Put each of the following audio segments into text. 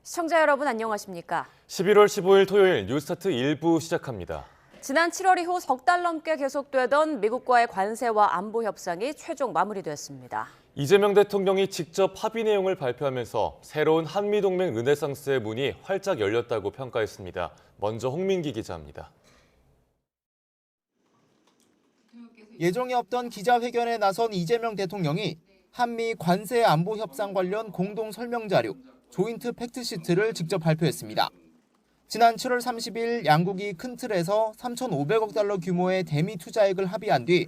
시청자 여러분 안녕하십니까? 11월 15일 토요일 뉴스타트 1부 시작합니다. 지난 7월 이후 석 달 넘게 계속되던 미국과의 관세와 안보 협상이 최종 마무리됐습니다. 이재명 대통령이 직접 합의 내용을 발표하면서 새로운 한미동맹 르네상스의 문이 활짝 열렸다고 평가했습니다. 먼저 홍민기 기자입니다. 예정이 없던 기자회견에 나선 이재명 대통령이 한미 관세 안보 협상 관련 공동 설명 자료, 조인트 팩트시트를 직접 발표했습니다. 지난 7월 30일 양국이 큰 틀에서 3,500억 달러 규모의 대미 투자액을 합의한 뒤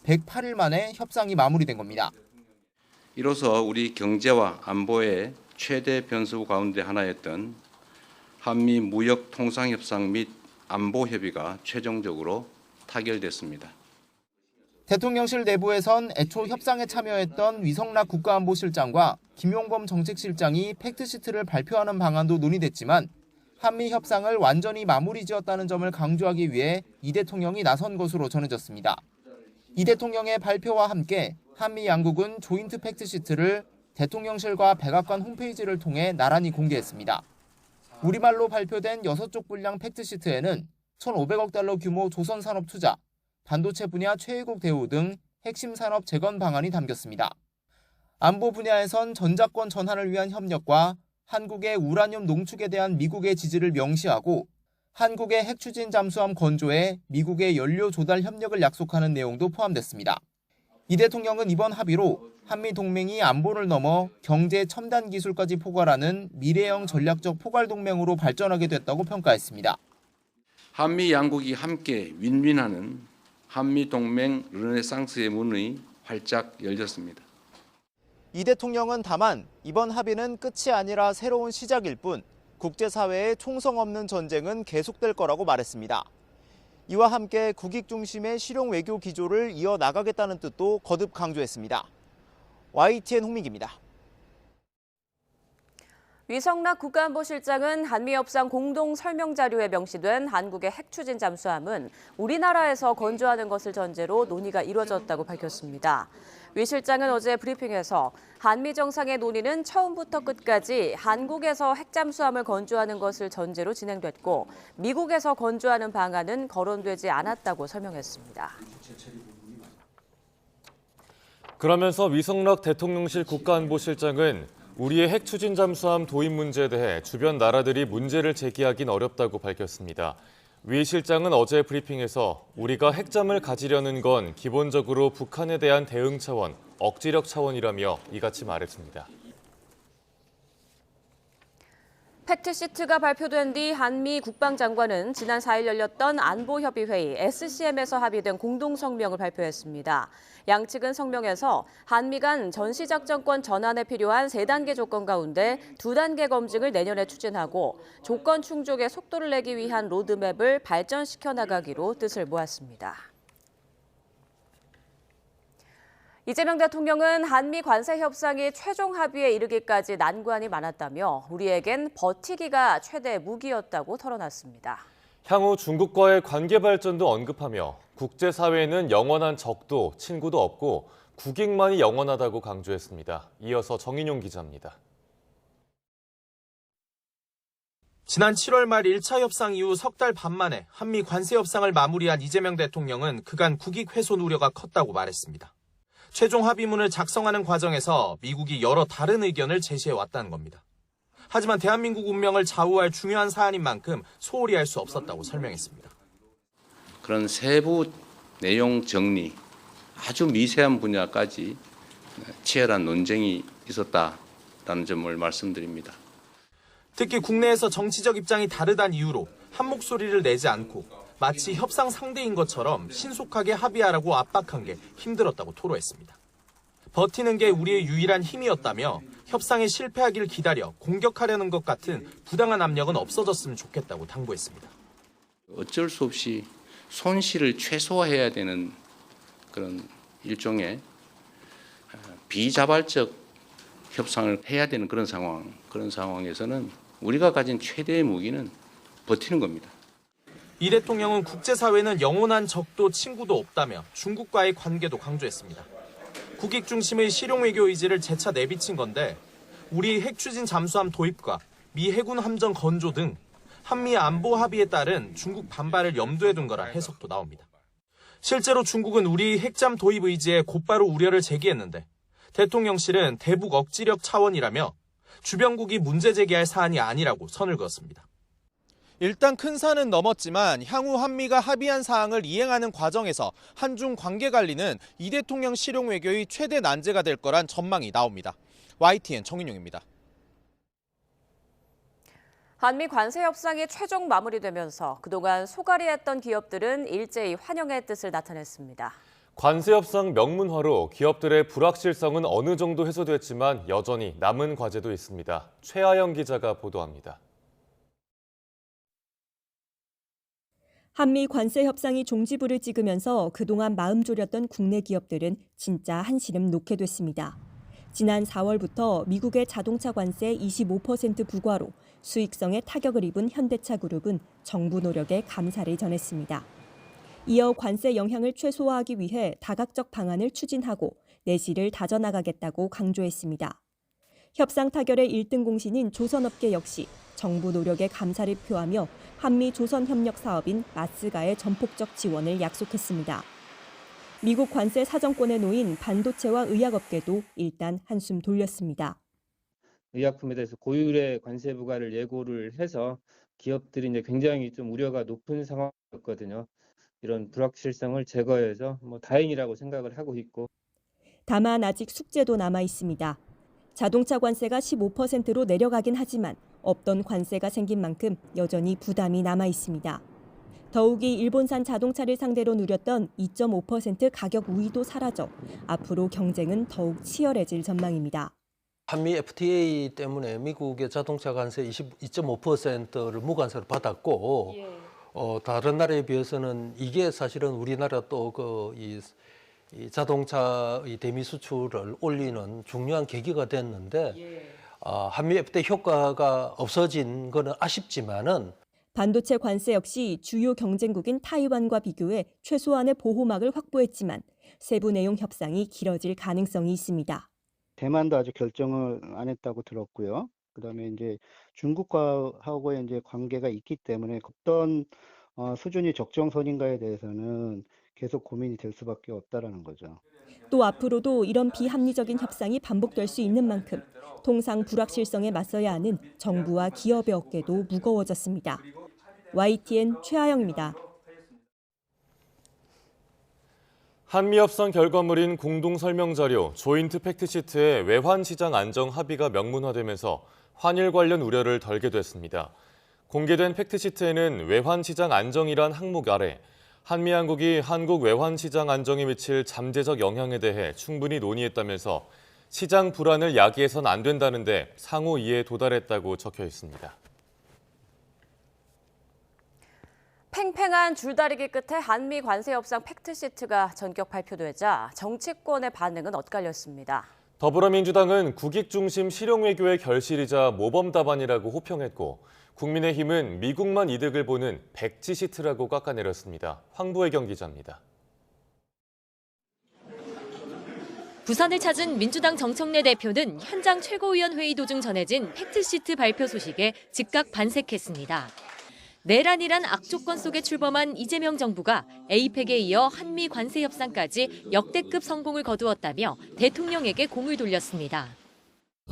108일 만에 협상이 마무리된 겁니다. 이로써 우리 경제와 안보의 최대 변수 가운데 하나였던 한미 무역 통상 협상 및 안보 협의가 최종적으로 타결됐습니다. 대통령실 내부에선 애초 협상에 참여했던 위성락 국가안보실장과 김용범 정책실장이 팩트시트를 발표하는 방안도 논의됐지만 한미 협상을 완전히 마무리 지었다는 점을 강조하기 위해 이 대통령이 나선 것으로 전해졌습니다. 이 대통령의 발표와 함께 한미 양국은 조인트 팩트시트를 대통령실과 백악관 홈페이지를 통해 나란히 공개했습니다. 우리말로 발표된 6쪽 분량 팩트시트에는 1,500억 달러 규모 조선산업 투자, 반도체 분야 최애국 대우 등 핵심 산업 재건 방안이 담겼습니다. 안보 분야에선 전자권 전환을 위한 협력과 한국의 우라늄 농축에 대한 미국의 지지를 명시하고 한국의 핵 추진 잠수함 건조에 미국의 연료 조달 협력을 약속하는 내용도 포함됐습니다. 이 대통령은 이번 합의로 한미 동맹이 안보를 넘어 경제 첨단 기술까지 포괄하는 미래형 전략적 포괄 동맹으로 발전하게 됐다고 평가했습니다. 한미 양국이 함께 윈윈하는 한미 동맹 르네상스의 문이 활짝 열렸습니다. 이 대통령은 다만 이번 합의는 끝이 아니라 새로운 시작일 뿐 국제사회의 총성 없는 전쟁은 계속될 거라고 말했습니다. 이와 함께 국익 중심의 실용 외교 기조를 이어나가겠다는 뜻도 거듭 강조했습니다. YTN 홍민기입니다. 위성락 국가안보실장은 한미협상 공동 설명 자료에 명시된 한국의 핵 추진 잠수함은 우리나라에서 건조하는 것을 전제로 논의가 이루어졌다고 밝혔습니다. 위 실장은 어제 브리핑에서 한미 정상의 논의는 처음부터 끝까지 한국에서 핵 잠수함을 건조하는 것을 전제로 진행됐고 미국에서 건조하는 방안은 거론되지 않았다고 설명했습니다. 그러면서 위성락 대통령실 국가안보실장은 우리의 핵 추진 잠수함 도입 문제에 대해 주변 나라들이 문제를 제기하긴 어렵다고 밝혔습니다. 위 실장은 어제 브리핑에서 우리가 핵잠을 가지려는 건 기본적으로 북한에 대한 대응 차원, 억지력 차원이라며 이같이 말했습니다. 팩트시트가 발표된 뒤 한미 국방장관은 지난 4일 열렸던 안보협의회의 SCM에서 합의된 공동성명을 발표했습니다. 양측은 성명에서 한미 간 전시작전권 전환에 필요한 3단계 조건 가운데 2단계 검증을 내년에 추진하고 조건 충족에 속도를 내기 위한 로드맵을 발전시켜 나가기로 뜻을 모았습니다. 이재명 대통령은 한미 관세 협상이 최종 합의에 이르기까지 난관이 많았다며 우리에겐 버티기가 최대 무기였다고 털어놨습니다. 향후 중국과의 관계 발전도 언급하며 국제사회에는 영원한 적도 친구도 없고 국익만이 영원하다고 강조했습니다. 이어서 정인용 기자입니다. 지난 7월 말 1차 협상 이후 석 달 반 만에 한미 관세 협상을 마무리한 이재명 대통령은 그간 국익 훼손 우려가 컸다고 말했습니다. 최종 합의문을 작성하는 과정에서 미국이 여러 다른 의견을 제시해왔다는 겁니다. 하지만 대한민국 운명을 좌우할 중요한 사안인 만큼 소홀히 할 수 없었다고 설명했습니다. 그런 세부 내용 정리, 아주 미세한 분야까지 치열한 논쟁이 있었다라는 점을 말씀드립니다. 특히 국내에서 정치적 입장이 다르다는 이유로 한 목소리를 내지 않고 마치 협상 상대인 것처럼 신속하게 합의하라고 압박한 게 힘들었다고 토로했습니다. 버티는 게 우리의 유일한 힘이었다며 협상에 실패하길 기다려 공격하려는 것 같은 부당한 압력은 없어졌으면 좋겠다고 당부했습니다. 어쩔 수 없이 손실을 최소화해야 되는 그런 일종의 비자발적 협상을 해야 되는 그런 상황에서는 우리가 가진 최대의 무기는 버티는 겁니다. 이 대통령은 국제사회는 영원한 적도 친구도 없다며 중국과의 관계도 강조했습니다. 국익 중심의 실용외교 의지를 재차 내비친 건데 우리 핵추진 잠수함 도입과 미 해군 함정 건조 등 한미 안보 합의에 따른 중국 반발을 염두에 둔 거란 해석도 나옵니다. 실제로 중국은 우리 핵잠 도입 의지에 곧바로 우려를 제기했는데 대통령실은 대북 억지력 차원이라며 주변국이 문제 제기할 사안이 아니라고 선을 그었습니다. 일단 큰 산은 넘었지만 향후 한미가 합의한 사항을 이행하는 과정에서 한중 관계 관리는 이 대통령 실용 외교의 최대 난제가 될 거란 전망이 나옵니다. YTN 정인용입니다. 한미 관세 협상이 최종 마무리되면서 그동안 소갈이했던 기업들은 일제히 환영의 뜻을 나타냈습니다. 관세 협상 명문화로 기업들의 불확실성은 어느 정도 해소됐지만 여전히 남은 과제도 있습니다. 최하영 기자가 보도합니다. 한미 관세 협상이 종지부를 찍으면서 그동안 마음 졸였던 국내 기업들은 진짜 한시름 놓게 됐습니다. 지난 4월부터 미국의 자동차 관세 25% 부과로 수익성에 타격을 입은 현대차 그룹은 정부 노력에 감사를 전했습니다. 이어 관세 영향을 최소화하기 위해 다각적 방안을 추진하고 내실을 다져나가겠다고 강조했습니다. 협상 타결의 1등 공신인 조선업계 역시 정부 노력에 감사를 표하며 한미 조선협력 사업인 마스가의 전폭적 지원을 약속했습니다. 미국 관세 사정권에 놓인 반도체와 의약업계도 일단 한숨 돌렸습니다. 의약품에 대해서 고율의 관세 부과를 예고를 해서 기업들이 이제 굉장히 좀 우려가 높은 상황이었거든요. 이런 불확실성을 제거해서 다행이라고 생각을 하고 있고. 다만 아직 숙제도 남아 있습니다. 자동차 관세가 15%로 내려가긴 하지만 없던 관세가 생긴 만큼 여전히 부담이 남아 있습니다. 더욱이 일본산 자동차를 상대로 누렸던 2.5% 가격 우위도 사라져 앞으로 경쟁은 더욱 치열해질 전망입니다. 한미 FTA 때문에 미국의 자동차 관세 22.5%를 무관세로 받았고 다른 나라에 비해서는 이게 사실은 우리나라 또 이 자동차의 대미 수출을 올리는 중요한 계기가 됐는데 한미 FTA 효과가 없어진 거는 아쉽지만은 반도체 관세 역시 주요 경쟁국인 타이완과 비교해 최소한의 보호막을 확보했지만 세부 내용 협상이 길어질 가능성이 있습니다. 대만도 아직 결정을 안 했다고 들었고요. 그다음에 이제 중국과하고의 이제 관계가 있기 때문에 어떤 수준이 적정선인가에 대해서는 계속 고민이 될 수밖에 없다라는 거죠. 또 앞으로도 이런 비합리적인 협상이 반복될 수 있는 만큼 통상 불확실성에 맞서야 하는 정부와 기업의 어깨도 무거워졌습니다. YTN 최하영입니다. 한미 협상 결과물인 공동 설명 자료 조인트 팩트시트의 외환 시장 안정 합의가 명문화되면서 환일 관련 우려를 덜게 됐습니다. 공개된 팩트시트에는 외환 시장 안정이란 항목 아래 한미 양국이 한국 외환 시장 안정에 미칠 잠재적 영향에 대해 충분히 논의했다면서 시장 불안을 야기해선 안 된다는데 상호 이해에 도달했다고 적혀 있습니다. 팽팽한 줄다리기 끝에 한미 관세 협상 팩트시트가 전격 발표되자 정치권의 반응은 엇갈렸습니다. 더불어민주당은 국익 중심 실용 외교의 결실이자 모범 답안이라고 호평했고 국민의힘은 미국만 이득을 보는 백지 시트라고 깎아내렸습니다. 황보혜경 기자입니다. 부산을 찾은 민주당 정청래 대표는 현장 최고위원회의 도중 전해진 팩트시트 발표 소식에 즉각 반색했습니다. 내란이란 악조건 속에 출범한 이재명 정부가 에이펙에 이어 한미 관세 협상까지 역대급 성공을 거두었다며 대통령에게 공을 돌렸습니다.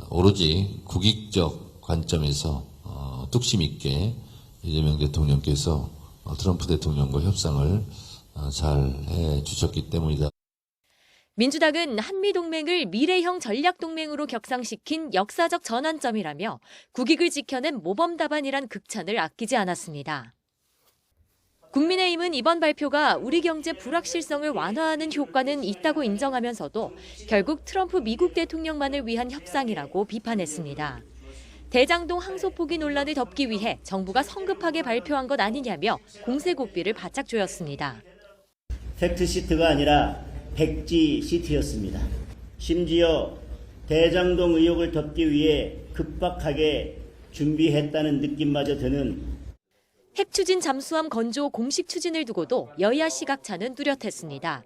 오로지 국익적 관점에서 뚝심 있게 이재명 대통령께서 트럼프 대통령과 협상을 잘 해주셨기 때문이다. 민주당은 한미동맹을 미래형 전략동맹으로 격상시킨 역사적 전환점이라며 국익을 지켜낸 모범 답안이란 극찬을 아끼지 않았습니다. 국민의힘은 이번 발표가 우리 경제 불확실성을 완화하는 효과는 있다고 인정하면서도 결국 트럼프 미국 대통령만을 위한 협상이라고 비판했습니다. 대장동 항소 포기 논란을 덮기 위해 정부가 성급하게 발표한 것 아니냐며 공세 고삐를 바짝 조였습니다. 팩트시트가 아니라 백지 시트였습니다. 심지어 대장동 의혹을 덮기 위해 급박하게 준비했다는 느낌마저 드는 핵 추진 잠수함 건조 공식 추진을 두고도 여야 시각차는 뚜렷했습니다.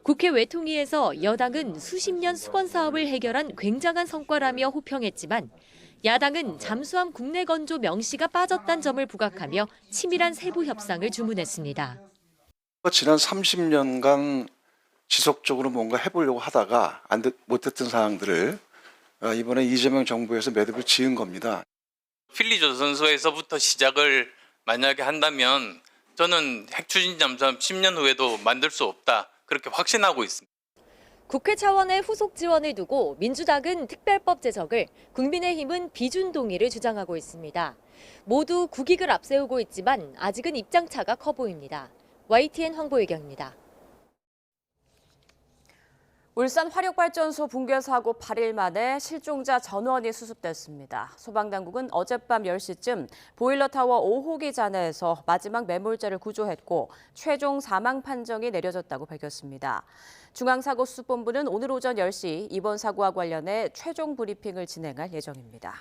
국회 외통위에서 여당은 수십 년 수건 사업을 해결한 굉장한 성과라며 호평했지만 야당은 잠수함 국내 건조 명시가 빠졌다는 점을 부각하며 치밀한 세부 협상을 주문했습니다. 지난 30년간 지속적으로 뭔가 해보려고 하다가 못했던 사항들을 이번에 이재명 정부에서 매듭을 지은 겁니다. 필리조선소에서부터 시작을 만약에 한다면 저는 핵추진 잠수함 10년 후에도 만들 수 없다, 그렇게 확신하고 있습니다. 국회 차원의 후속 지원을 두고 민주당은 특별법 제정을, 국민의힘은 비준 동의를 주장하고 있습니다. 모두 국익을 앞세우고 있지만 아직은 입장차가 커 보입니다. YTN 황보혜경입니다. 울산 화력발전소 붕괴 사고 8일 만에 실종자 전원이 수습됐습니다. 소방당국은 어젯밤 10시쯤 보일러타워 5호기 잔해에서 마지막 매몰자를 구조했고 최종 사망 판정이 내려졌다고 밝혔습니다. 중앙사고수습본부는 오늘 오전 10시 이번 사고와 관련해 최종 브리핑을 진행할 예정입니다.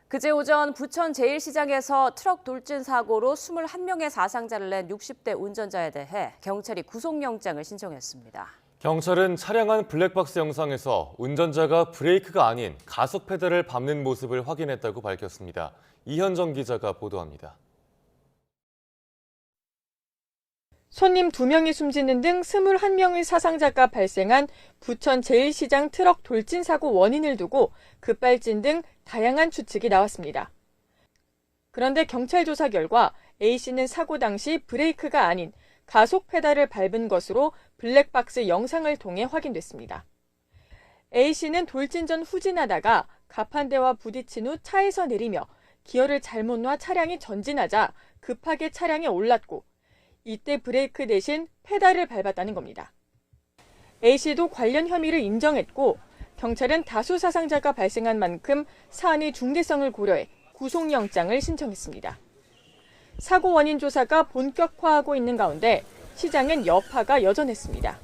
그제 오전 부천 제1시장에서 트럭 돌진 사고로 21명의 사상자를 낸 60대 운전자에 대해 경찰이 구속영장을 신청했습니다. 경찰은 차량 안 블랙박스 영상에서 운전자가 브레이크가 아닌 가속 페달을 밟는 모습을 확인했다고 밝혔습니다. 이현정 기자가 보도합니다. 손님 2명이 숨지는 등 21명의 사상자가 발생한 부천 제1시장 트럭 돌진 사고 원인을 두고 급발진 등 다양한 추측이 나왔습니다. 그런데 경찰 조사 결과 A씨는 사고 당시 브레이크가 아닌 가속 페달을 밟은 것으로 블랙박스 영상을 통해 확인됐습니다. A씨는 돌진 전 후진하다가 가판대와 부딪힌 후 차에서 내리며 기어를 잘못 놔 차량이 전진하자 급하게 차량에 올랐고 이때 브레이크 대신 페달을 밟았다는 겁니다. A씨도 관련 혐의를 인정했고 경찰은 다수 사상자가 발생한 만큼 사안의 중대성을 고려해 구속영장을 신청했습니다. 사고 원인 조사가 본격화하고 있는 가운데 시장은 여파가 여전했습니다.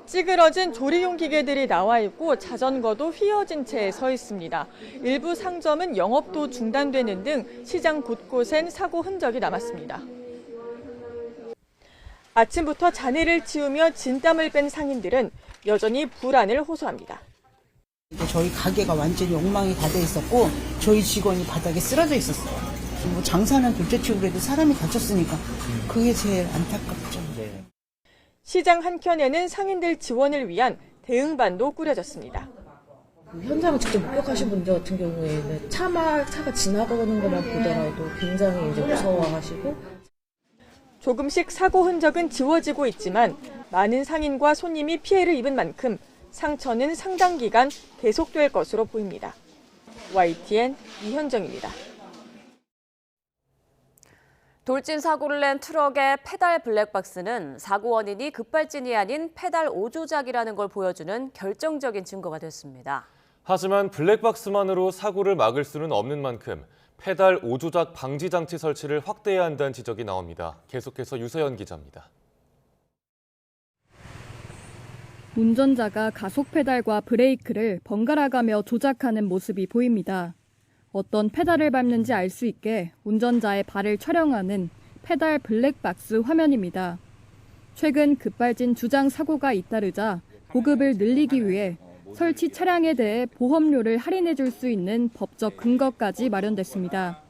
찌그러진 조리용 기계들이 나와 있고 자전거도 휘어진 채 서 있습니다. 일부 상점은 영업도 중단되는 등 시장 곳곳엔 사고 흔적이 남았습니다. 아침부터 잔해를 치우며 진땀을 뺀 상인들은 여전히 불안을 호소합니다. 저희 가게가 완전히 엉망이 다 돼 있었고 저희 직원이 바닥에 쓰러져 있었어요. 뭐 장사는 둘째치고 그래도 사람이 다쳤으니까 그게 제일 안타깝죠. 시장 한켠에는 상인들 지원을 위한 대응반도 꾸려졌습니다. 현장을 직접 목격하신 분들 같은 경우에는 차가 지나가는 것만 보더라도 굉장히 이제 무서워하시고 조금씩 사고 흔적은 지워지고 있지만 많은 상인과 손님이 피해를 입은 만큼 상처는 상당 기간 계속될 것으로 보입니다. YTN 이현정입니다. 돌진 사고를 낸 트럭의 페달 블랙박스는 사고 원인이 급발진이 아닌 페달 오조작이라는 걸 보여주는 결정적인 증거가 됐습니다. 하지만 블랙박스만으로 사고를 막을 수는 없는 만큼 페달 오조작 방지 장치 설치를 확대해야 한다는 지적이 나옵니다. 계속해서 유서연 기자입니다. 운전자가 가속 페달과 브레이크를 번갈아가며 조작하는 모습이 보입니다. 어떤 페달을 밟는지 알 수 있게 운전자의 발을 촬영하는 페달 블랙박스 화면입니다. 최근 급발진 주장 사고가 잇따르자 보급을 늘리기 위해 설치 차량에 대해 보험료를 할인해 줄 수 있는 법적 근거까지 마련됐습니다.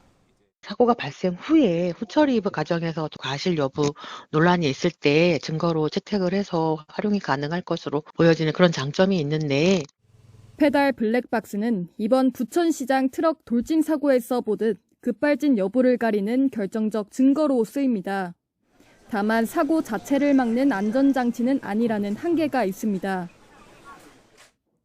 사고가 발생 후에 후처리 과정에서 과실 여부 논란이 있을 때 증거로 채택을 해서 활용이 가능할 것으로 보여지는 그런 장점이 있는데 페달 블랙박스는 이번 부천시장 트럭 돌진 사고에서 보듯 급발진 여부를 가리는 결정적 증거로 쓰입니다. 다만 사고 자체를 막는 안전장치는 아니라는 한계가 있습니다.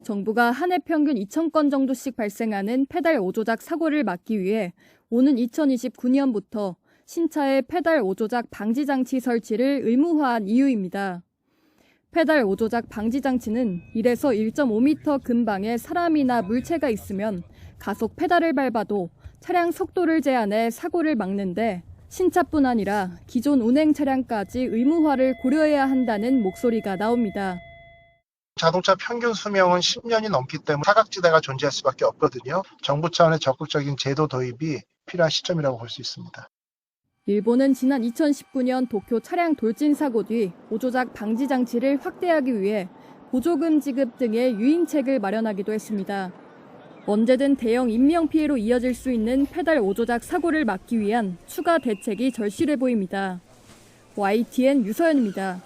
정부가 한 해 평균 2,000건 정도씩 발생하는 페달 오조작 사고를 막기 위해 오는 2029년부터 신차의 페달 오조작 방지 장치 설치를 의무화한 이유입니다. 페달 오조작 방지 장치는 1에서 1.5m 근방에 사람이나 물체가 있으면 가속 페달을 밟아도 차량 속도를 제한해 사고를 막는데 신차뿐 아니라 기존 운행 차량까지 의무화를 고려해야 한다는 목소리가 나옵니다. 자동차 평균 수명은 10년이 넘기 때문에 사각지대가 존재할 수밖에 없거든요. 정부 차원의 적극적인 제도 도입이 필요한 시점이라고 볼 수 있습니다. 일본은 지난 2019년 도쿄 차량 돌진 사고 뒤 오조작 방지 장치를 확대하기 위해 보조금 지급 등의 유인책을 마련하기도 했습니다. 언제든 대형 인명피해로 이어질 수 있는 페달 오조작 사고를 막기 위한 추가 대책이 절실해 보입니다. YTN 유서연입니다.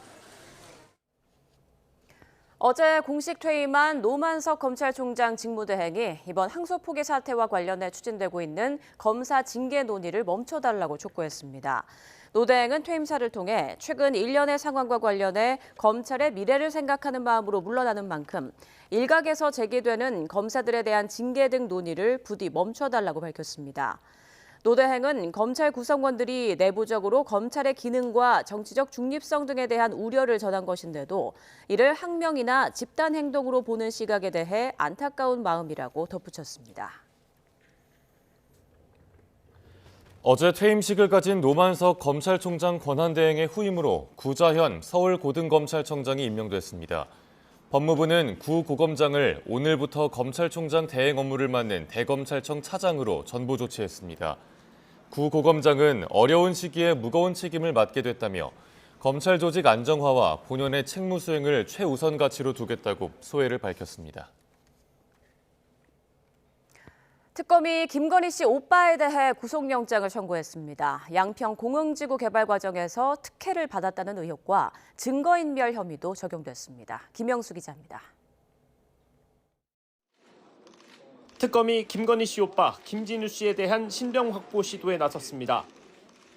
어제 공식 퇴임한 노만석 검찰총장 직무대행이 이번 항소포기 사태와 관련해 추진되고 있는 검사 징계 논의를 멈춰달라고 촉구했습니다. 노 대행은 퇴임사를 통해 최근 일련의 상황과 관련해 검찰의 미래를 생각하는 마음으로 물러나는 만큼 일각에서 제기되는 검사들에 대한 징계 등 논의를 부디 멈춰달라고 밝혔습니다. 노 대행은 검찰 구성원들이 내부적으로 검찰의 기능과 정치적 중립성 등에 대한 우려를 전한 것인데도 이를 항명이나 집단 행동으로 보는 시각에 대해 안타까운 마음이라고 덧붙였습니다. 어제 퇴임식을 가진 노만석 검찰총장 권한대행의 후임으로 구자현 서울고등검찰청장이 임명됐습니다. 법무부는 구 고검장을 오늘부터 검찰총장 대행 업무를 맡는 대검찰청 차장으로 전보 조치했습니다. 구 고검장은 어려운 시기에 무거운 책임을 맡게 됐다며 검찰 조직 안정화와 본연의 책무 수행을 최우선 가치로 두겠다고 소회를 밝혔습니다. 특검이 김건희 씨 오빠에 대해 구속영장을 청구했습니다. 양평 공흥지구 개발 과정에서 특혜를 받았다는 의혹과 증거인멸 혐의도 적용됐습니다. 김영수 기자입니다. 특검이 김건희 씨 오빠 김진우 씨에 대한 신병 확보 시도에 나섰습니다.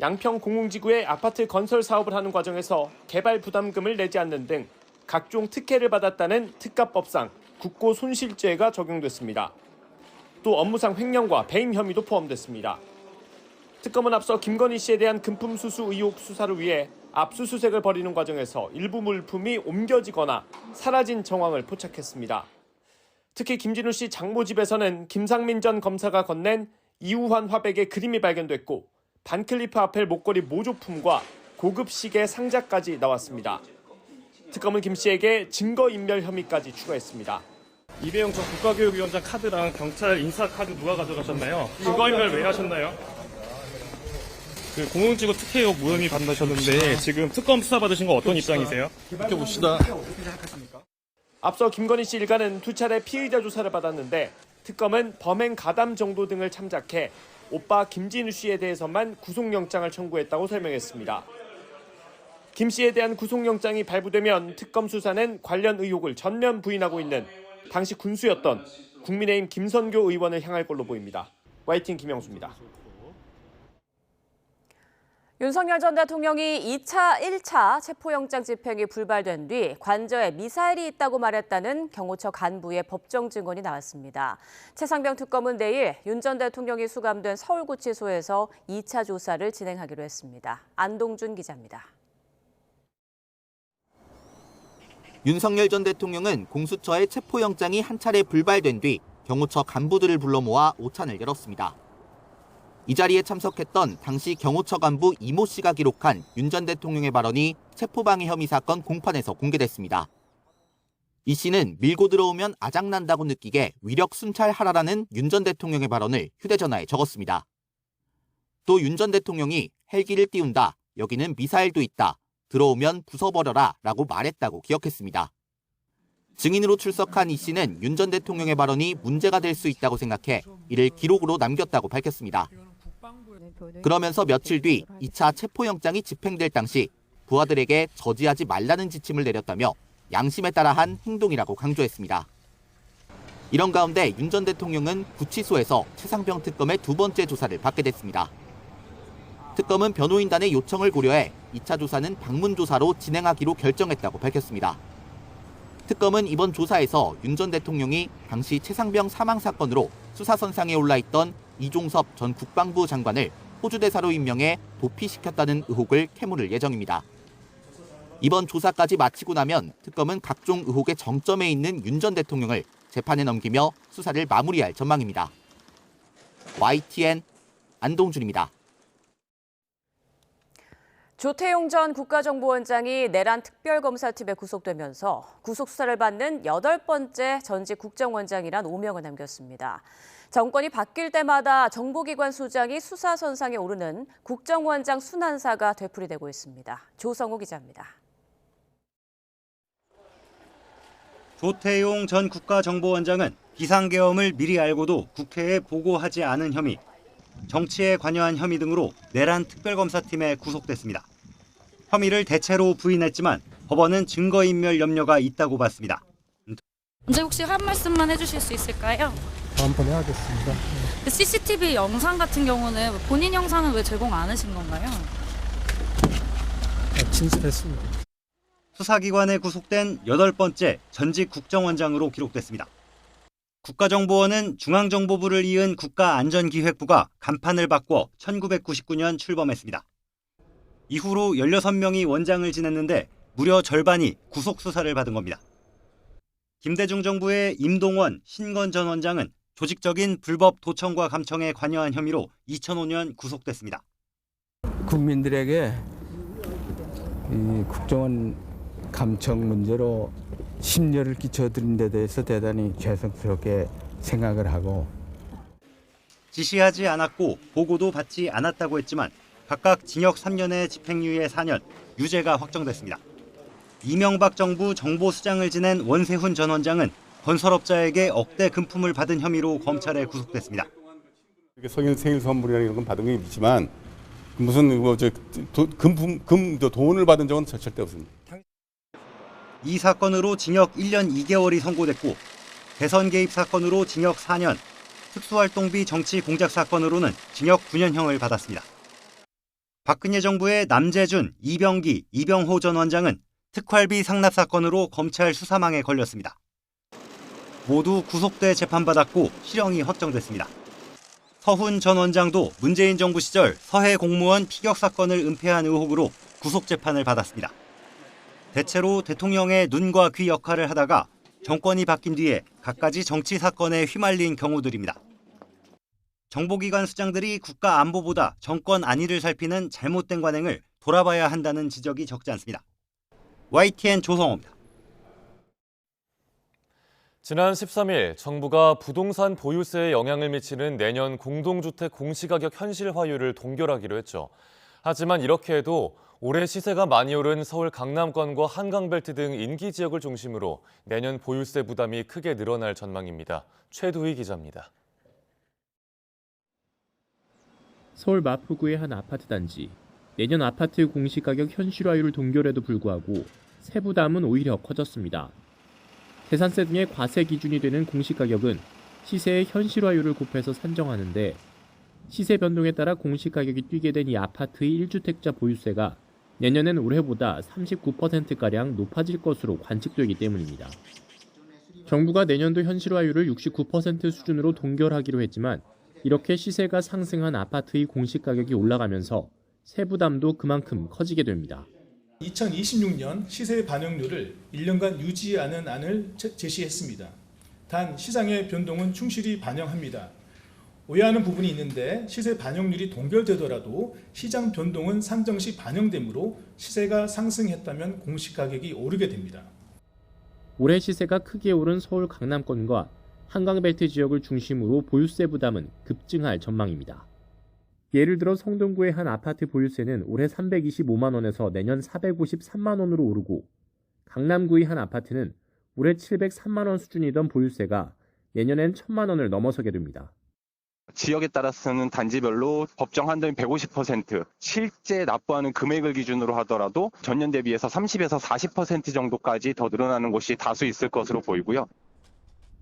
양평 공흥지구에 아파트 건설 사업을 하는 과정에서 개발 부담금을 내지 않는 등 각종 특혜를 받았다는 특가법상 국고손실죄가 적용됐습니다. 또 업무상 횡령과 배임 혐의도 포함됐습니다. 특검은 앞서 김건희 씨에 대한 금품 수수 의혹 수사를 위해 압수수색을 벌이는 과정에서 일부 물품이 옮겨지거나 사라진 정황을 포착했습니다. 특히 김진우 씨 장모 집에서는 김상민 전 검사가 건넨 이우환 화백의 그림이 발견됐고 반클리프 아펠 목걸이 모조품과 고급 시계 상자까지 나왔습니다. 특검은 김 씨에게 증거인멸 혐의까지 추가했습니다. 이배영 전 국가교육위원장 카드랑 경찰 인사카드 누가 가져가셨나요? 증거인멸 왜 하셨나요? 그 공흥지구 특혜 의혹 무혐의 받으셨는데 지금 특검 수사 받으신 거 어떤 입장이세요? 지켜봅시다. 앞서 김건희 씨 일가는 두 차례 피의자 조사를 받았는데 특검은 범행 가담 정도 등을 참작해 오빠 김진우 씨에 대해서만 구속영장을 청구했다고 설명했습니다. 김 씨에 대한 구속영장이 발부되면 특검 수사는 관련 의혹을 전면 부인하고 있는 당시 군수였던 국민의힘 김선교 의원을 향할 걸로 보입니다. YTN 김영수입니다. 윤석열 전 대통령이 2차, 1차 체포영장 집행이 불발된 뒤 관저에 미사일이 있다고 말했다는 경호처 간부의 법정 증언이 나왔습니다. 최상병 특검은 내일 윤 전 대통령이 수감된 서울구치소에서 2차 조사를 진행하기로 했습니다. 안동준 기자입니다. 윤석열 전 대통령은 공수처의 체포영장이 한 차례 불발된 뒤 경호처 간부들을 불러 모아 오찬을 열었습니다. 이 자리에 참석했던 당시 경호처 간부 이모 씨가 기록한 윤 전 대통령의 발언이 체포방해 혐의 사건 공판에서 공개됐습니다. 이 씨는 밀고 들어오면 아작난다고 느끼게 위력 순찰하라라는 윤 전 대통령의 발언을 휴대전화에 적었습니다. 또 윤 전 대통령이 헬기를 띄운다, 여기는 미사일도 있다, 들어오면 부숴버려라 라고 말했다고 기억했습니다. 증인으로 출석한 이 씨는 윤 전 대통령의 발언이 문제가 될 수 있다고 생각해 이를 기록으로 남겼다고 밝혔습니다. 그러면서 며칠 뒤 2차 체포영장이 집행될 당시 부하들에게 저지하지 말라는 지침을 내렸다며 양심에 따라 한 행동이라고 강조했습니다. 이런 가운데 윤 전 대통령은 구치소에서 최상병 특검의 두 번째 조사를 받게 됐습니다. 특검은 변호인단의 요청을 고려해 2차 조사는 방문 조사로 진행하기로 결정했다고 밝혔습니다. 특검은 이번 조사에서 윤 전 대통령이 당시 최상병 사망 사건으로 수사선상에 올라있던 이종섭 전 국방부 장관을 호주대사로 임명해 도피시켰다는 의혹을 캐물을 예정입니다. 이번 조사까지 마치고 나면 특검은 각종 의혹의 정점에 있는 윤 전 대통령을 재판에 넘기며 수사를 마무리할 전망입니다. YTN 안동준입니다. 조태용 전 국가정보원장이 내란 특별검사팀에 구속되면서 구속수사를 받는 8번째 전직 국정원장이란 오명을 남겼습니다. 정권이 바뀔 때마다 정보기관 수장이 수사선상에 오르는 국정원장 순환사가 되풀이되고 있습니다. 조성우 기자입니다. 조태용 전 국가정보원장은 비상계엄을 미리 알고도 국회에 보고하지 않은 혐의, 정치에 관여한 혐의 등으로 내란 특별검사팀에 구속됐습니다. 혐의를 대체로 부인했지만 법원은 증거인멸 염려가 있다고 봤습니다. 언제 혹시 한 말씀만 해주실 수 있을까요? 다음번에 하겠습니다. CCTV 영상 같은 경우는 본인 영상은 왜 제공 안 하신 건가요? 진술했습니다. 수사기관에 구속된 8번째 전직 국정원장으로 기록됐습니다. 국가정보원은 중앙정보부를 이은 국가안전기획부가 간판을 바꿔 1999년 출범했습니다. 이후로 16명이 원장을 지냈는데 무려 절반이 구속수사를 받은 겁니다. 김대중 정부의 임동원, 신건 전 원장은 조직적인 불법 도청과 감청에 관여한 혐의로 2005년 구속됐습니다. 국민들에게 이 국정원 감청 문제로 심려를 끼쳐드린 데 대해서 대단히 죄송스럽게 생각을 하고 지시하지 않았고 보고도 받지 않았다고 했지만 각각 징역 3년에 집행유예 4년, 유죄가 확정됐습니다. 이명박 정부 정보수장을 지낸 원세훈 전 원장은 건설업자에게 억대 금품을 받은 혐의로 검찰에 구속됐습니다. 생일 선물이나 이런 건 받은 게 있지만 무슨 돈을 받은 적은 절대 없습니다. 이 사건으로 징역 1년 2개월이 선고됐고 대선 개입 사건으로 징역 4년, 특수활동비 정치 공작 사건으로는 징역 9년형을 받았습니다. 박근혜 정부의 남재준, 이병기, 이병호 전 원장은 특활비 상납 사건으로 검찰 수사망에 걸렸습니다. 모두 구속돼 재판받았고 실형이 확정됐습니다. 서훈 전 원장도 문재인 정부 시절 서해 공무원 피격 사건을 은폐한 의혹으로 구속 재판을 받았습니다. 대체로 대통령의 눈과 귀 역할을 하다가 정권이 바뀐 뒤에 갖가지 정치 사건에 휘말린 경우들입니다. 정보기관 수장들이 국가 안보보다 정권 안위를 살피는 잘못된 관행을 돌아봐야 한다는 지적이 적지 않습니다. YTN 조성호입니다. 지난 13일 정부가 부동산 보유세에 영향을 미치는 내년 공동주택 공시가격 현실화율을 동결하기로 했죠. 하지만 이렇게 해도 올해 시세가 많이 오른 서울 강남권과 한강벨트 등 인기 지역을 중심으로 내년 보유세 부담이 크게 늘어날 전망입니다. 최두희 기자입니다. 서울 마포구의 한 아파트 단지. 내년 아파트 공시가격 현실화율을 동결에도 불구하고 세부담은 오히려 커졌습니다. 재산세 등의 과세 기준이 되는 공시가격은 시세의 현실화율을 곱해서 산정하는데 시세 변동에 따라 공시가격이 뛰게 된 이 아파트의 1주택자 보유세가 내년엔 올해보다 39%가량 높아질 것으로 관측되기 때문입니다. 정부가 내년도 현실화율을 69% 수준으로 동결하기로 했지만 이렇게 시세가 상승한 아파트의 공시가격이 올라가면서 세부담도 그만큼 커지게 됩니다. 2026년 시세 반영률을 1년간 유지하는 안을 제시했습니다. 단 시장의 변동은 충실히 반영합니다. 오해하는 부분이 있는데 시세 반영률이 동결되더라도 시장 변동은 산정 시 반영되므로 시세가 상승했다면 공시가격이 오르게 됩니다. 올해 시세가 크게 오른 서울 강남권과 한강벨트 지역을 중심으로 보유세 부담은 급증할 전망입니다. 예를 들어 성동구의 한 아파트 보유세는 올해 325만 원에서 내년 453만 원으로 오르고 강남구의 한 아파트는 올해 703만 원 수준이던 보유세가 내년엔 1,000만 원을 넘어서게 됩니다. 지역에 따라서는 단지별로 법정 한도인 150%, 실제 납부하는 금액을 기준으로 하더라도 전년 대비해서 30에서 40% 정도까지 더 늘어나는 곳이 다수 있을 것으로 보이고요.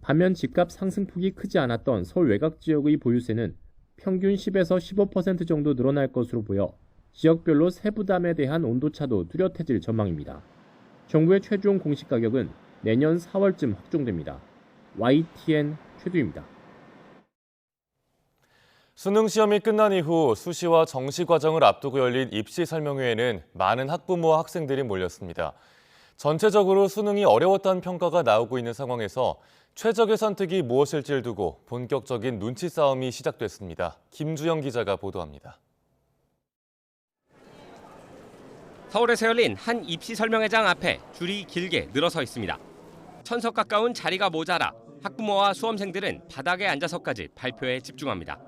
반면 집값 상승폭이 크지 않았던 서울 외곽 지역의 보유세는 평균 10에서 15% 정도 늘어날 것으로 보여 지역별로 세부담에 대한 온도차도 뚜렷해질 전망입니다. 정부의 최종 공시가격은 내년 4월쯤 확정됩니다. YTN 최두입니다. 수능 시험이 끝난 이후 수시와 정시 과정을 앞두고 열린 입시 설명회에는 많은 학부모와 학생들이 몰렸습니다. 전체적으로 수능이 어려웠다는 평가가 나오고 있는 상황에서 최적의 선택이 무엇일지를 두고 본격적인 눈치 싸움이 시작됐습니다. 김주영 기자가 보도합니다. 서울에서 열린 한 입시 설명회장 앞에 줄이 길게 늘어서 있습니다. 1,000석 가까운 자리가 모자라 학부모와 수험생들은 바닥에 앉아서까지 발표에 집중합니다.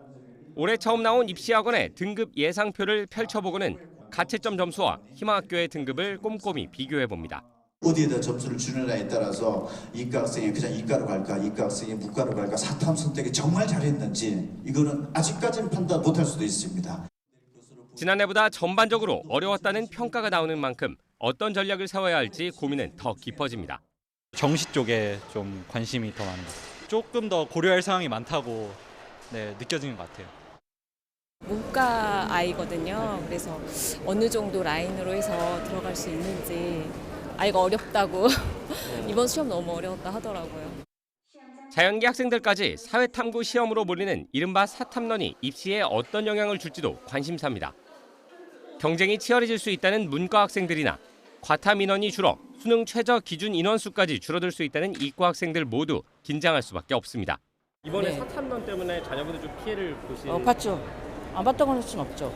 올해 처음 나온 입시학원의 등급 예상표를 펼쳐보고는 가채점 점수와 희망학교의 등급을 꼼꼼히 비교해봅니다. 어디에다 점수를 주느냐에 따라서 이과 학생이 그냥 이과로 갈까, 이과 학생이 문과로 갈까, 사탐 선택이 정말 잘했는지 이거는 아직까지는 판단 못할 수도 있습니다. 지난해보다 전반적으로 어려웠다는 평가가 나오는 만큼 어떤 전략을 세워야 할지 고민은 더 깊어집니다. 정시 쪽에 좀 관심이 더 많은 것 같아요. 조금 더 고려할 사항이 많다고 느껴지는 것 같아요. 문과 아이거든요. 그래서 어느 정도 라인으로 해서 들어갈 수 있는지 아이가 어렵다고 이번 시험 너무 어려웠다 하더라고요. 자연계 학생들까지 사회탐구 시험으로 몰리는 이른바 사탐론이 입시에 어떤 영향을 줄지도 관심사입니다. 경쟁이 치열해질 수 있다는 문과 학생들이나 과탐 인원이 줄어 수능 최저 기준 인원수까지 줄어들 수 있다는 이과 학생들 모두 긴장할 수밖에 없습니다. 이번에 사탐론 때문에 자녀분들 좀 피해를 보시는... 봤죠. 안 봤다고 할 수는 없죠.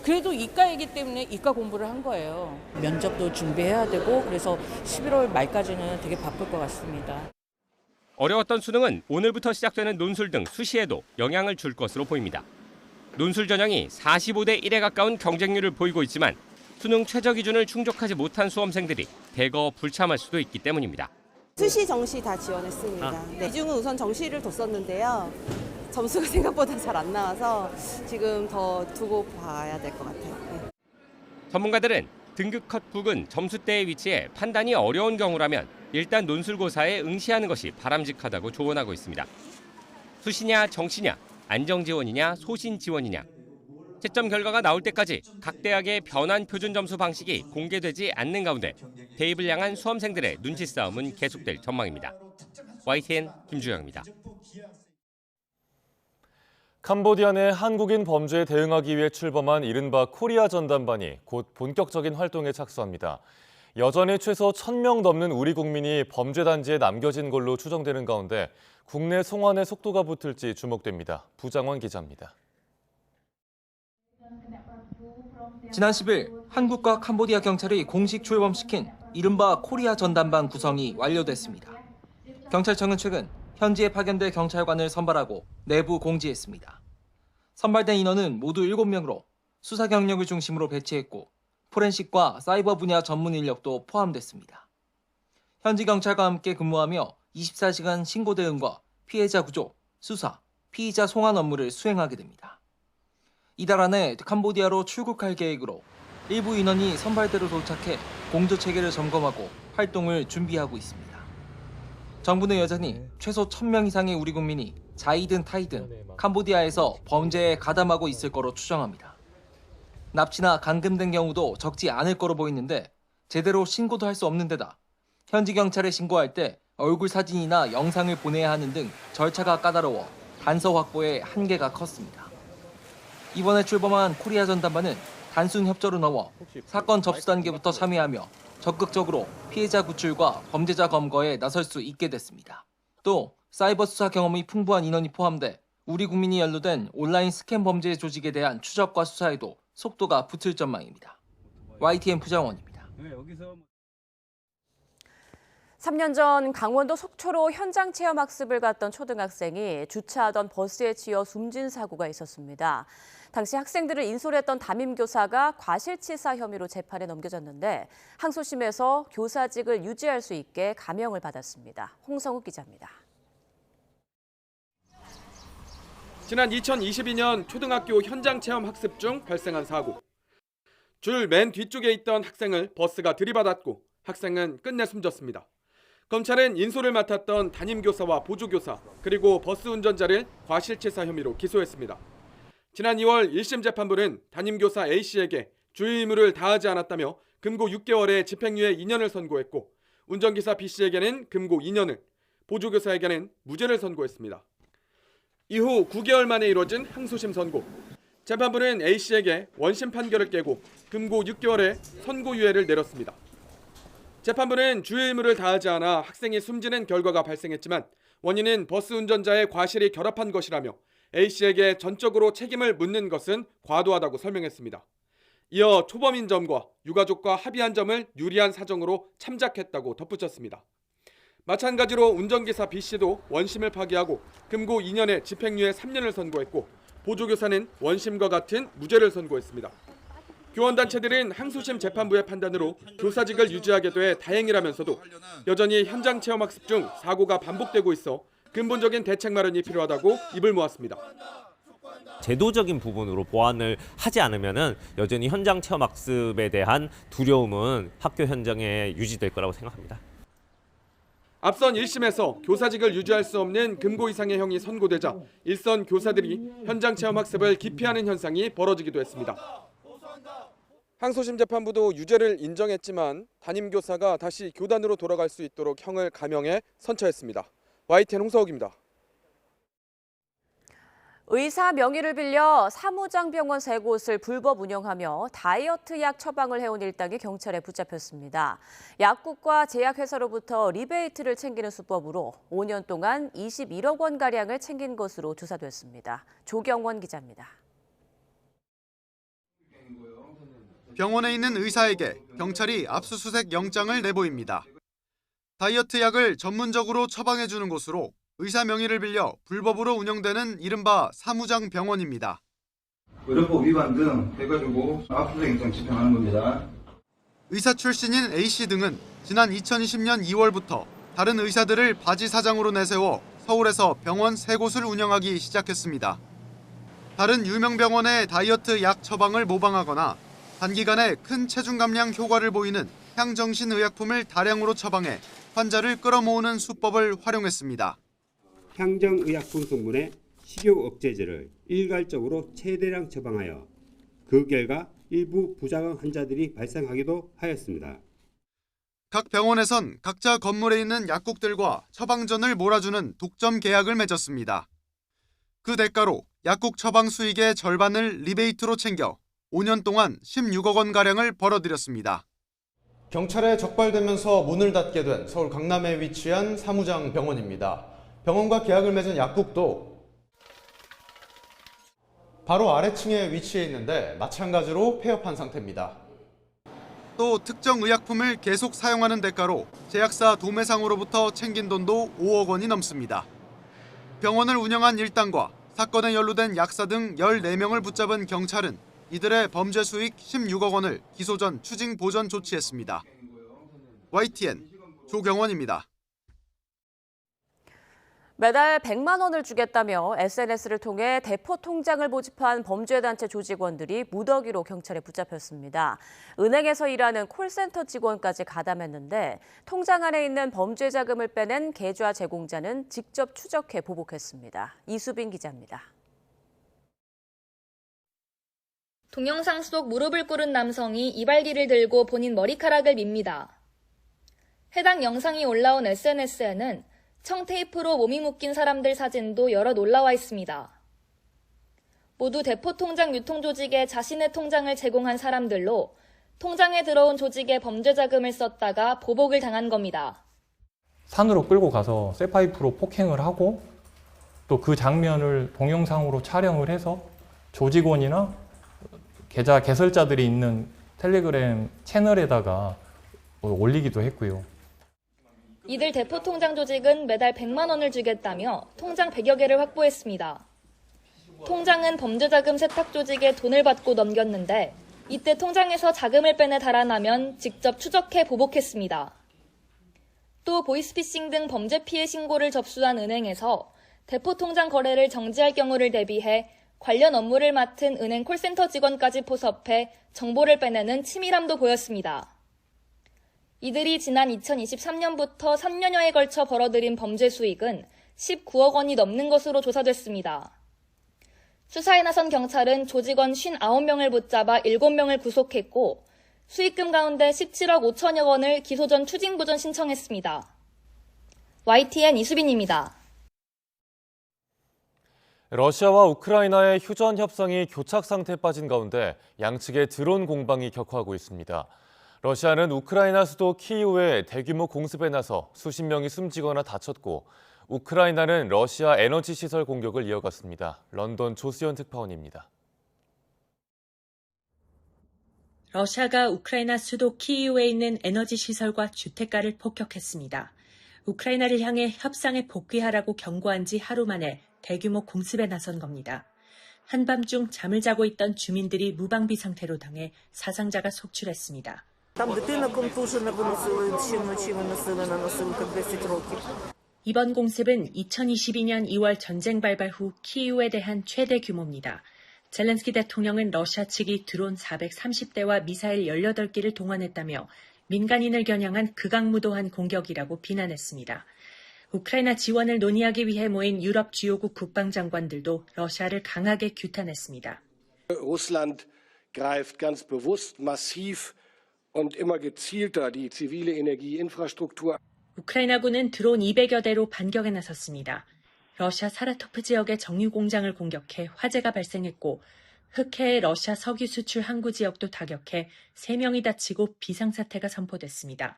그래도 이과이기 때문에 이과 공부를 한 거예요. 면접도 준비해야 되고 그래서 11월 말까지는 되게 바쁠 것 같습니다. 어려웠던 수능은 오늘부터 시작되는 논술 등 수시에도 영향을 줄 것으로 보입니다. 논술 전형이 45대 1에 가까운 경쟁률을 보이고 있지만 수능 최저 기준을 충족하지 못한 수험생들이 대거 불참할 수도 있기 때문입니다. 수시, 정시 다 지원했습니다. 이중은 우선 정시를 뒀었는데요. 점수가 생각보다 잘 안 나와서 지금 더 두고 봐야 될 것 같아요. 전문가들은 등급 컷 부근 점수대의 위치에 판단이 어려운 경우라면 일단 논술고사에 응시하는 것이 바람직하다고 조언하고 있습니다. 수시냐 정시냐, 안정지원이냐 소신지원이냐. 채점 결과가 나올 때까지 각 대학의 변환 표준 점수 방식이 공개되지 않는 가운데 대입을 향한 수험생들의 눈치 싸움은 계속될 전망입니다. YTN 김주영입니다. 캄보디아 내 한국인 범죄에 대응하기 위해 출범한 이른바 코리아 전담반이 곧 본격적인 활동에 착수합니다. 여전히 최소 1,000명 넘는 우리 국민이 범죄 단지에 남겨진 걸로 추정되는 가운데 국내 송환의 속도가 붙을지 주목됩니다. 부장원 기자입니다. 지난 10일 한국과 캄보디아 경찰이 공식 출범시킨 이른바 코리아 전담반 구성이 완료됐습니다. 경찰청은 최근 현지에 파견될 경찰관을 선발하고 내부 공지했습니다. 선발된 인원은 모두 7명으로 수사 경력을 중심으로 배치했고 포렌식과 사이버 분야 전문 인력도 포함됐습니다. 현지 경찰과 함께 근무하며 24시간 신고 대응과 피해자 구조, 수사, 피의자 송환 업무를 수행하게 됩니다. 이달 안에 캄보디아로 출국할 계획으로 일부 인원이 선발대로 도착해 공조 체계를 점검하고 활동을 준비하고 있습니다. 정부는 여전히 최소 1,000명 이상의 우리 국민이 자이든 타이든 캄보디아에서 범죄에 가담하고 있을 거로 추정합니다. 납치나 감금된 경우도 적지 않을 거로 보이는데 제대로 신고도 할 수 없는 데다 현지 경찰에 신고할 때 얼굴 사진이나 영상을 보내야 하는 등 절차가 까다로워 단서 확보에 한계가 컸습니다. 이번에 출범한 코리아 전담반은 단순 협조로 넘어 사건 접수 단계부터 참여하며 적극적으로 피해자 구출과 범죄자 검거에 나설 수 있게 됐습니다. 또 사이버 수사 경험이 풍부한 인원이 포함돼 우리 국민이 연루된 온라인 스캠 범죄 조직에 대한 추적과 수사에도 속도가 붙을 전망입니다. YTN 부장원입니다. 3년 전 강원도 속초로 현장 체험 학습을 갔던 초등학생이 주차하던 버스에 치여 숨진 사고가 있었습니다. 당시 학생들을 인솔했던 담임교사가 과실치사 혐의로 재판에 넘겨졌는데 항소심에서 교사직을 유지할 수 있게 감형을 받았습니다. 홍성욱 기자입니다. 지난 2022년 초등학교 현장 체험 학습 중 발생한 사고. 줄 맨 뒤쪽에 있던 학생을 버스가 들이받았고 학생은 끝내 숨졌습니다. 검찰은 인솔을 맡았던 담임교사와 보조교사 그리고 버스 운전자를 과실치사 혐의로 기소했습니다. 지난 2월 1심 재판부는 담임교사 A씨에게 주의 의무를 다하지 않았다며 금고 6개월의 집행유예 2년을 선고했고 운전기사 B씨에게는 금고 2년을, 보조교사에게는 무죄를 선고했습니다. 이후 9개월 만에 이뤄진 항소심 선고. 재판부는 A씨에게 원심 판결을 깨고 금고 6개월의 선고유예를 내렸습니다. 재판부는 주의 의무를 다하지 않아 학생이 숨지는 결과가 발생했지만 원인은 버스 운전자의 과실이 결합한 것이라며 A씨에게 전적으로 책임을 묻는 것은 과도하다고 설명했습니다. 이어 초범인 점과 유가족과 합의한 점을 유리한 사정으로 참작했다고 덧붙였습니다. 마찬가지로 운전기사 B씨도 원심을 파기하고 금고 2년에 집행유예 3년을 선고했고 보조교사는 원심과 같은 무죄를 선고했습니다. 교원단체들은 항소심 재판부의 판단으로 교사직을 유지하게 돼 다행이라면서도 여전히 현장 체험학습 중 사고가 반복되고 있어 근본적인 대책 마련이 필요하다고 입을 모았습니다. 제도적인 부분으로 보완을 하지 않으면은 여전히 현장 체험 학습에 대한 두려움은 학교 현장에 유지될 거라고 생각합니다. 앞선 1심에서 교사직을 유지할 수 없는 금고 이상의 형이 선고되자 일선 교사들이 현장 체험 학습을 기피하는 현상이 벌어지기도 했습니다. 항소심 재판부도 유죄를 인정했지만 담임 교사가 다시 교단으로 돌아갈 수 있도록 형을 감형해 선처했습니다. YTN 홍서욱입니다. 의사 명의를 빌려 사무장 병원 3곳을 불법 운영하며 다이어트 약 처방을 해온 일당이 경찰에 붙잡혔습니다. 약국과 제약회사로부터 리베이트를 챙기는 수법으로 5년 동안 21억 원가량을 챙긴 것으로 조사됐습니다. 조경원 기자입니다. 병원에 있는 의사에게 경찰이 압수수색 영장을 내보입니다. 다이어트 약을 전문적으로 처방해주는 곳으로 의사 명의를 빌려 불법으로 운영되는 이른바 사무장 병원입니다. 의료법 위반 등 해가지고 압수수색 영장 집행하는 겁니다. 의사 출신인 A씨 등은 지난 2020년 2월부터 다른 의사들을 바지 사장으로 내세워 서울에서 병원 3곳을 운영하기 시작했습니다. 다른 유명 병원의 다이어트 약 처방을 모방하거나 단기간에 큰 체중 감량 효과를 보이는 향정신의약품을 다량으로 처방해 환자를 끌어모으는 수법을 활용했습니다. 향정의약품 성분의 식욕 억제제를 일괄적으로 최대량 처방하여 그 결과 일부 부작용 환자들이 발생하기도 하였습니다. 각 병원에선 각자 건물에 있는 약국들과 처방전을 몰아주는 독점 계약을 맺었습니다. 그 대가로 약국 처방 수익의 절반을 리베이트로 챙겨 5년 동안 16억 원가량을 벌어들였습니다. 경찰에 적발되면서 문을 닫게 된 서울 강남에 위치한 사무장 병원입니다. 병원과 계약을 맺은 약국도 바로 아래층에 위치해 있는데 마찬가지로 폐업한 상태입니다. 또 특정 의약품을 계속 사용하는 대가로 제약사 도매상으로부터 챙긴 돈도 5억 원이 넘습니다. 병원을 운영한 일당과 사건에 연루된 약사 등 14명을 붙잡은 경찰은 이들의 범죄 수익 16억 원을 기소 전 추징 보전 조치했습니다. YTN 조경원입니다. 매달 100만 원을 주겠다며 SNS를 통해 대포 통장을 모집한 범죄단체 조직원들이 무더기로 경찰에 붙잡혔습니다. 은행에서 일하는 콜센터 직원까지 가담했는데 통장 안에 있는 범죄 자금을 빼낸 계좌 제공자는 직접 추적해 보복했습니다. 이수빈 기자입니다. 동영상 속 무릎을 꿇은 남성이 이발기를 들고 본인 머리카락을 밉니다. 해당 영상이 올라온 SNS에는 청테이프로 몸이 묶인 사람들 사진도 여럿 올라와 있습니다. 모두 대포 통장 유통 조직에 자신의 통장을 제공한 사람들로 통장에 들어온 조직의 범죄 자금을 썼다가 보복을 당한 겁니다. 산으로 끌고 가서 쇠파이프로 폭행을 하고 또 그 장면을 동영상으로 촬영을 해서 조직원이나 계좌 개설자들이 있는 텔레그램 채널에다가 올리기도 했고요. 이들 대포 통장 조직은 매달 100만 원을 주겠다며 통장 100여 개를 확보했습니다. 통장은 범죄자금 세탁 조직에 돈을 받고 넘겼는데 이때 통장에서 자금을 빼내 달아나면 직접 추적해 보복했습니다. 또 보이스피싱 등 범죄 피해 신고를 접수한 은행에서 대포 통장 거래를 정지할 경우를 대비해 관련 업무를 맡은 은행 콜센터 직원까지 포섭해 정보를 빼내는 치밀함도 보였습니다. 이들이 지난 2023년부터 3년여에 걸쳐 벌어들인 범죄 수익은 19억 원이 넘는 것으로 조사됐습니다. 수사에 나선 경찰은 조직원 59명을 붙잡아 7명을 구속했고 수익금 가운데 17억 5천여 원을 기소 전 추징 보전 신청했습니다. YTN 이수빈입니다. 러시아와 우크라이나의 휴전 협상이 교착 상태에 빠진 가운데 양측의 드론 공방이 격화하고 있습니다. 러시아는 우크라이나 수도 키이우에 대규모 공습에 나서 수십 명이 숨지거나 다쳤고 우크라이나는 러시아 에너지 시설 공격을 이어갔습니다. 런던 조수연 특파원입니다. 러시아가 우크라이나 수도 키이우에 있는 에너지 시설과 주택가를 폭격했습니다. 우크라이나를 향해 협상에 복귀하라고 경고한 지 하루 만에 대규모 공습에 나선 겁니다. 한밤중 잠을 자고 있던 주민들이 무방비 상태로 당해 사상자가 속출했습니다. 이번 공습은 2022년 2월 전쟁 발발 후 키이우에 대한 최대 규모입니다. 젤렌스키 대통령은 러시아 측이 드론 430대와 미사일 18기를 동원했다며 민간인을 겨냥한 극악무도한 공격이라고 비난했습니다. 우크라이나 지원을 논의하기 위해 모인 유럽 주요국 국방장관들도 러시아를 강하게 규탄했습니다. Russland greift ganz bewusst massiv und immer gezielter die zivile Energieinfrastruktur. 우크라이나군은 드론 200여 대로 반격에 나섰습니다. 러시아 사라토프 지역의 정유 공장을 공격해 화재가 발생했고 흑해의 러시아 석유 수출 항구 지역도 타격해 3명이 다치고 비상사태가 선포됐습니다.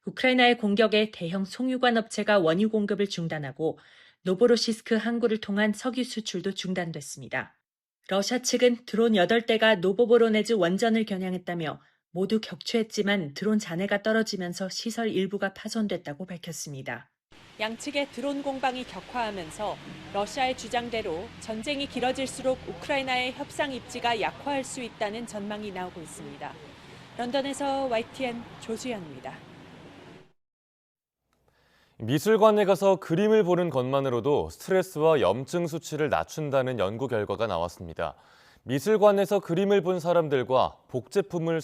우크라이나의 공격에 대형 송유관 업체가 원유 공급을 중단하고 노보로시스크 항구를 통한 석유 수출도 중단됐습니다. 러시아 측은 드론 8대가 노보보로네즈 원전을 겨냥했다며 모두 격추했지만 드론 잔해가 떨어지면서 시설 일부가 파손됐다고 밝혔습니다. 양측의 드론 공방이 격화하면서 러시아의 주장대로 전쟁이 길어질수록 우크라이나의 협상 입지가 약화할 수 있다는 전망이 나오고 있습니다. 런던에서 YTN 조수연입니다. 미술관에 가서 그림을 보는 것만으로도 스트레스와 염증 수치를 낮춘다는 연구 결과가 나왔습니다. 미술관에서 그림을 본 사람들과 복제품을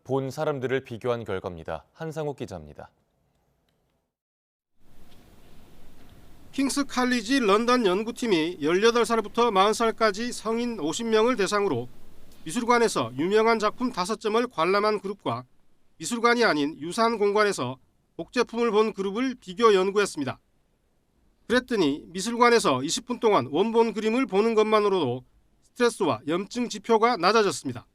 본 사람들을 비교한 결과입니다. 한상욱 기자입니다. 킹스 칼리지 런던 연구팀이 18살부터 40살까지 성인 50명을 대상으로 미술관에서 유명한 작품 5점을 관람한 그룹과 미술관이 아닌 유사한 공간에서 복제품을 본 그룹을 비교 연구했습니다. 그랬더니 미술관에서 20분 동안 원본 그림을 보는 것만으로도 스트레스와 염증 지표가 낮아졌습니다.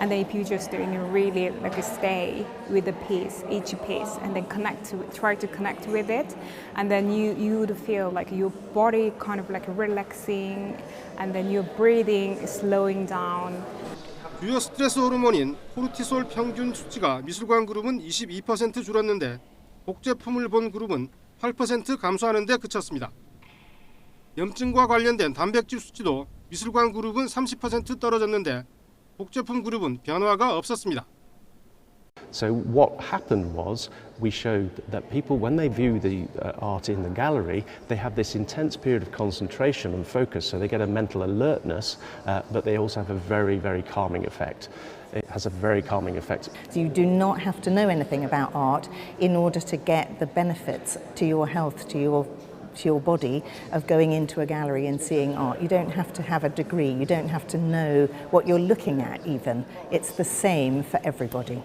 And then if you just really like stay with the piece, each piece, and then try to connect with it, and then you would feel like your body kind of like relaxing, and then your breathing is slowing down. 주요 스트레스 호르몬인 코르티솔 평균 수치가 미술관 그룹은 22% 줄었는데 복제품을 본 그룹은 8% 감소하는 데 그쳤습니다. 염증과 관련된 단백질 수치도 미술관 그룹은 30% 떨어졌는데 복제품 그룹은 변화가 없었습니다. So what happened was we showed that people, when they view the art in the gallery, they have this intense period of concentration and focus, so they get a mental alertness, but they also have a very, very calming effect. It has a very calming effect. So you do not have to know anything about art in order to get the benefits to your health, to your body of going into a gallery and seeing art. You don't have to have a degree, you don't have to know what you're looking at even. It's the same for everybody.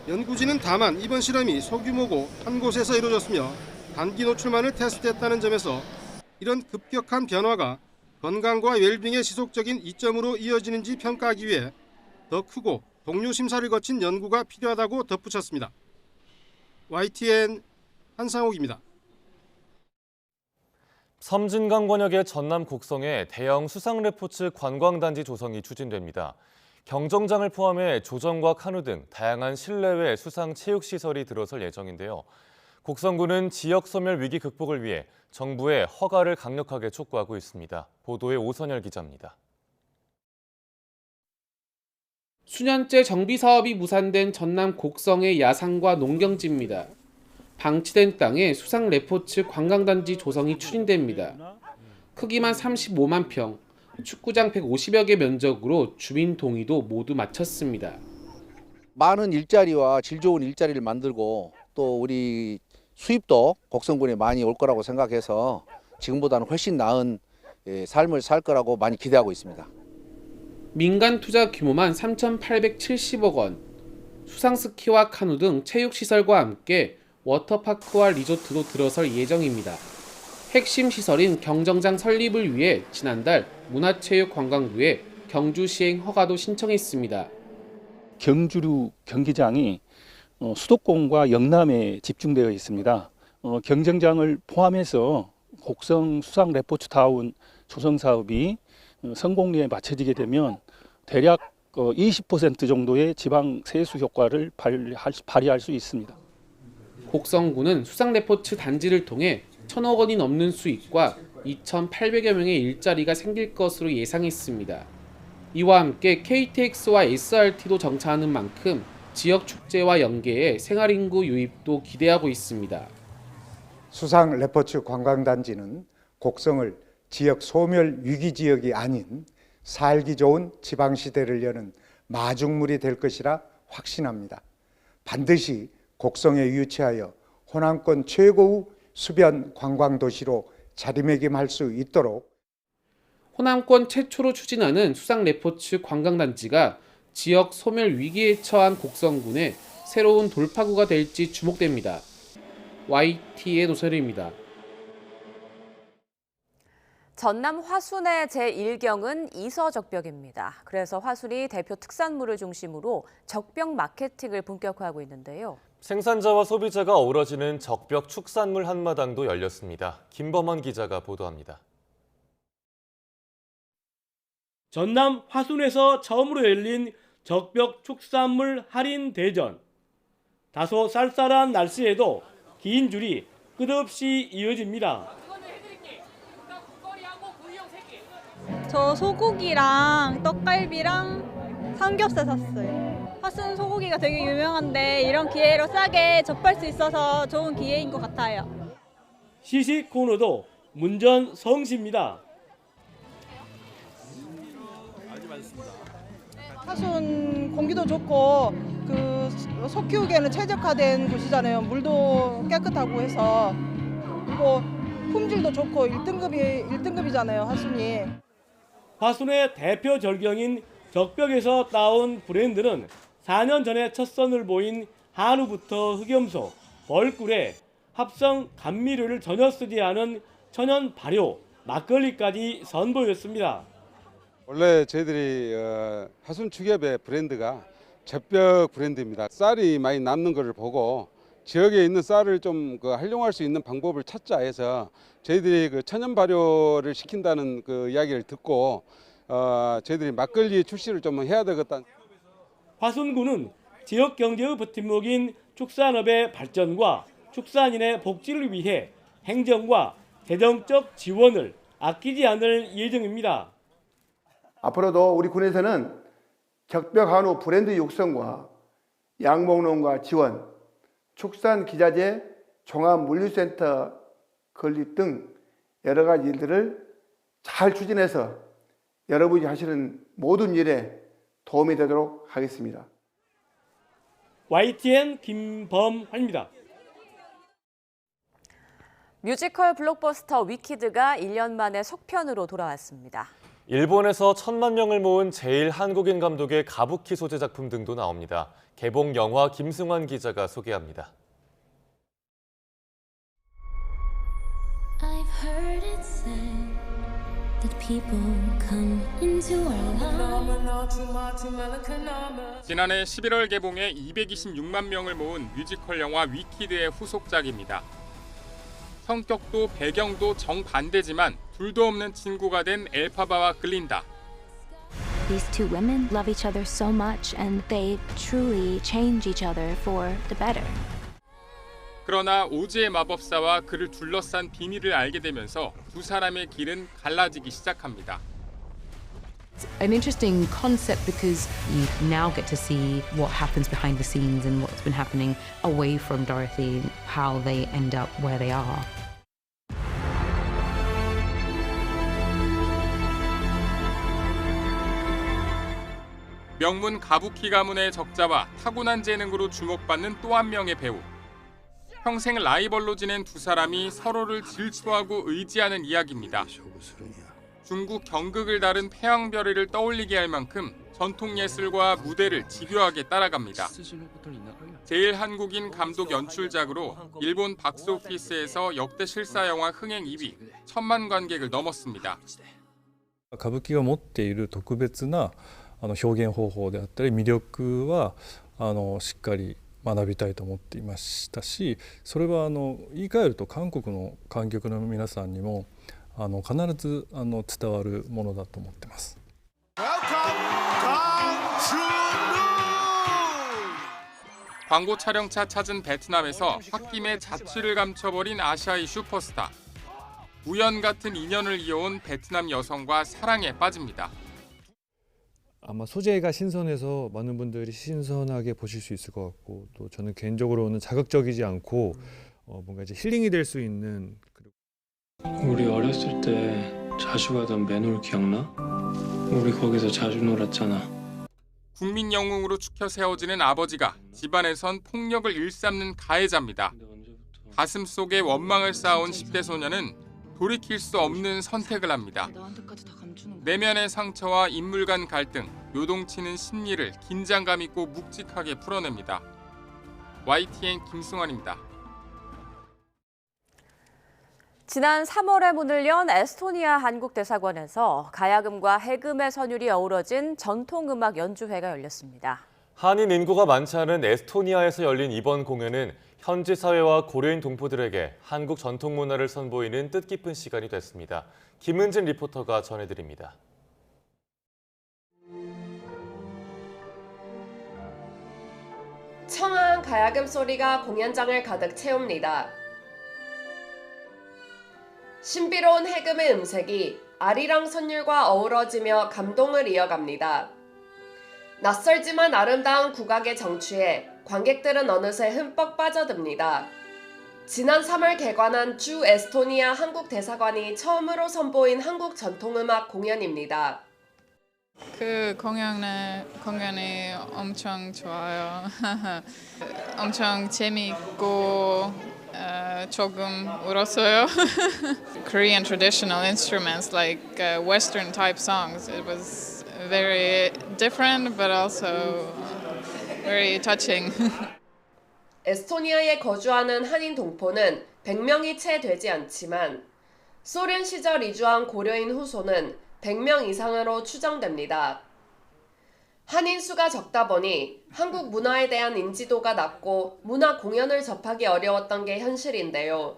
연구진은 다만 이번 실험이 소규모고 한 곳에서 이루어졌으며 단기 노출만을 테스트했다는 점에서 이런 급격한 변화가 건강과 웰빙의 지속적인 이점으로 이어지는지 평가하기 위해 더 크고 동료 심사를 거친 연구가 필요하다고 덧붙였습니다. YTN 한상욱입니다. 섬진강 권역의 전남 곡성에 대형 수상레포츠 관광단지 조성이 추진됩니다. 경정장을 포함해 조정과 카누 등 다양한 실내외 수상 체육시설이 들어설 예정인데요. 곡성군은 지역 소멸 위기 극복을 위해 정부의 허가를 강력하게 촉구하고 있습니다. 보도에 오선열 기자입니다. 수년째 정비 사업이 무산된 전남 곡성의 야산과 농경지입니다. 방치된 땅에 수상 레포츠 관광단지 조성이 추진됩니다. 크기만 35만 평, 축구장 150여 개 면적으로 주민 동의도 모두 마쳤습니다. 많은 일자리와 질 좋은 일자리를 만들고 또 우리 수입도 곡성군에 많이 올 거라고 생각해서 지금보다는 훨씬 나은 삶을 살 거라고 많이 기대하고 있습니다. 민간 투자 규모만 3,870억 원, 수상 스키와 카누 등 체육시설과 함께 워터파크와 리조트도 들어설 예정입니다. 핵심 시설인 경정장 설립을 위해 지난달 문화체육관광부에 경주 시행 허가도 신청했습니다. 경주류 경기장이 수도권과 영남에 집중되어 있습니다. 경정장을 포함해서 곡성 수상 레포츠타운 조성 사업이 성공리에 마쳐지게 되면 대략 20% 정도의 지방 세수 효과를 발휘할 수 있습니다. 곡성군은 수상 레포츠 단지를 통해 1,000억 원이 넘는 수익과 2,800여 명의 일자리가 생길 것으로 예상했습니다. 이와 함께 KTX와 SRT도 정차하는 만큼 지역 축제와 연계해 생활인구 유입도 기대하고 있습니다. 수상 레포츠 관광단지는 곡성을 지역 소멸 위기 지역이 아닌 살기 좋은 지방시대를 여는 마중물이 될 것이라 확신합니다. 반드시 곡성에 유치하여 호남권 최고의 수변 관광도시로 자리매김할 수 있도록 호남권 최초로 추진하는 수상 레포츠 관광단지가 지역 소멸 위기에 처한 곡성군의 새로운 돌파구가 될지 주목됩니다. YT의 노설입니다. 전남 화순의 제1경은 이서적벽입니다. 그래서 화순이 대표 특산물을 중심으로 적벽 마케팅을 본격화하고 있는데요. 생산자와 소비자가 어우러지는 적벽 축산물 한마당도 열렸습니다. 김범원 기자가 보도합니다. 전남 화순에서 처음으로 열린 적벽 축산물 할인 대전. 다소 쌀쌀한 날씨에도 긴 줄이 끝없이 이어집니다. 저 소고기랑 떡갈비랑 삼겹살 샀어요. 화순 소고기가 되게 유명한데 이런 기회로 싸게 접할 수 있어서 좋은 기회인 것 같아요. 시식 코너도 문전성시입니다. 화순 공기도 좋고 소 키우기에는 최적화된 곳이잖아요. 물도 깨끗하고 해서 그리고 품질도 좋고 1등급이잖아요, 화순이. 화순의 대표 절경인 적벽에서 따온 브랜드는 4년 전에 첫 선을 보인 한우부터 흑염소, 벌꿀에 합성 감미료를 전혀 쓰지 않은 천연 발효, 막걸리까지 선보였습니다. 원래 저희들이 화순 축협의 브랜드가 적벽 브랜드입니다. 쌀이 많이 남는 것을 보고 지역에 있는 쌀을 좀 활용할 수 있는 방법을 찾자 해서 저희들이 천연 발효를 시킨다는 이야기를 듣고 저희들이 막걸리 출시를 좀 해야 되겠다. 화순군은 지역 경제의 버팀목인 축산업의 발전과 축산인의 복지를 위해 행정과 재정적 지원을 아끼지 않을 예정입니다. 앞으로도 우리 군에서는 적벽 한우 브랜드 육성과 양목농가 지원, 축산 기자재 종합 물류센터 건립 등 여러 가지 일들을 잘 추진해서 여러분이 하시는 모든 일에 도움이 되도록 하겠습니다. YTN 김범환입니다. 뮤지컬 블록버스터 위키드가 1년 만에 속편으로 돌아왔습니다. 일본에서 1,000만 명을 모은 제일 한국인 감독의 가부키 소재 작품 등도 나옵니다. 개봉 영화 김승환 기자가 소개합니다. I've heard it said that people come into our lives. 지난해 11월 개봉해 226만 명을 모은 뮤지컬 영화 위키드의 후속작입니다. 성격도 배경도 정반대지만 둘도 없는 친구가 된 엘파바와 글린다. These two women love each other so much and they truly change each other for the better. 그러나 오즈의 마법사와 그를 둘러싼 비밀을 알게 되면서 두 사람의 길은 갈라지기 시작합니다. An interesting concept because you now get to see what happens behind the scenes and what's been happening away from Dorothy, how they end up where they are. 명문 가부키 가문의 적자와 타고난 재능으로 주목받는 또 한 명의 배우. 평생 라이벌로 지낸 두 사람이 서로를 질투하고 의지하는 이야기입니다. 중국 경극을 다룬 패왕별이를 떠올리게 할 만큼 전통 예술과 무대를 집요하게 따라갑니다. 제일 한국인 감독 연출작으로 일본 박스오피스에서 역대 실사 영화 흥행 2위, 1,000만 관객을 넘었습니다. 歌舞伎が持っている特別な表現方法であったり魅力はしっかり学びたいと思っていましたし、それは言い換えると韓国の観客の皆さんにも必ず伝わるものだと思っています。광고 촬영차 찾은 베트남에서 홧김에 자취를 감춰버린 아시아의 슈퍼스타. 우연 같은 인연을 이어온 베트남 여성과 사랑에 빠집니다. 아마 소재가 신선해서 많은 분들이 신선하게 보실 수 있을 것 같고, 또 저는 개인적으로는 자극적이지 않고 뭔가 이제 힐링이 될 수 있는. 우리 어렸을 때 자주 가던 맨홀 기억나? 우리 거기서 자주 놀았잖아. 국민 영웅으로 추켜 세워지는 아버지가 집안에선 폭력을 일삼는 가해자입니다. 가슴 속에 원망을 쌓아온 10대 소녀는 돌이킬 수 없는 선택을 합니다. 내면의 상처와 인물 간 갈등, 요동치는 심리를 긴장감 있고 묵직하게 풀어냅니다. YTN 김승환입니다. 지난 3월에 문을 연 에스토니아 한국대사관에서 가야금과 해금의 선율이 어우러진 전통음악 연주회가 열렸습니다. 한인 인구가 많지 않은 에스토니아에서 열린 이번 공연은 현지 사회와 고려인 동포들에게 한국 전통 문화를 선보이는 뜻깊은 시간이 됐습니다. 김은진 리포터가 전해드립니다. 청아한 가야금 소리가 공연장을 가득 채웁니다. 신비로운 해금의 음색이 아리랑 선율과 어우러지며 감동을 이어갑니다. 낯설지만 아름다운 국악의 정취에 관객들은 어느새 흠뻑 빠져듭니다. 지난 3월 개관한 주 에스토니아 한국대사관이 처음으로 선보인 한국 전통음악 공연입니다. 그 공연이 엄청 좋아요. 엄청 재미있고 조금 울었어요. Korean traditional instruments like Western type songs. It was very different but also very touching. 에스토니아에 거주하는 한인 동포는 100명이 채 되지 않지만 소련 시절 이주한 고려인 후손은 100명 이상으로 추정됩니다. 한인 수가 적다 보니 한국 문화에 대한 인지도가 낮고 문화 공연을 접하기 어려웠던 게 현실인데요.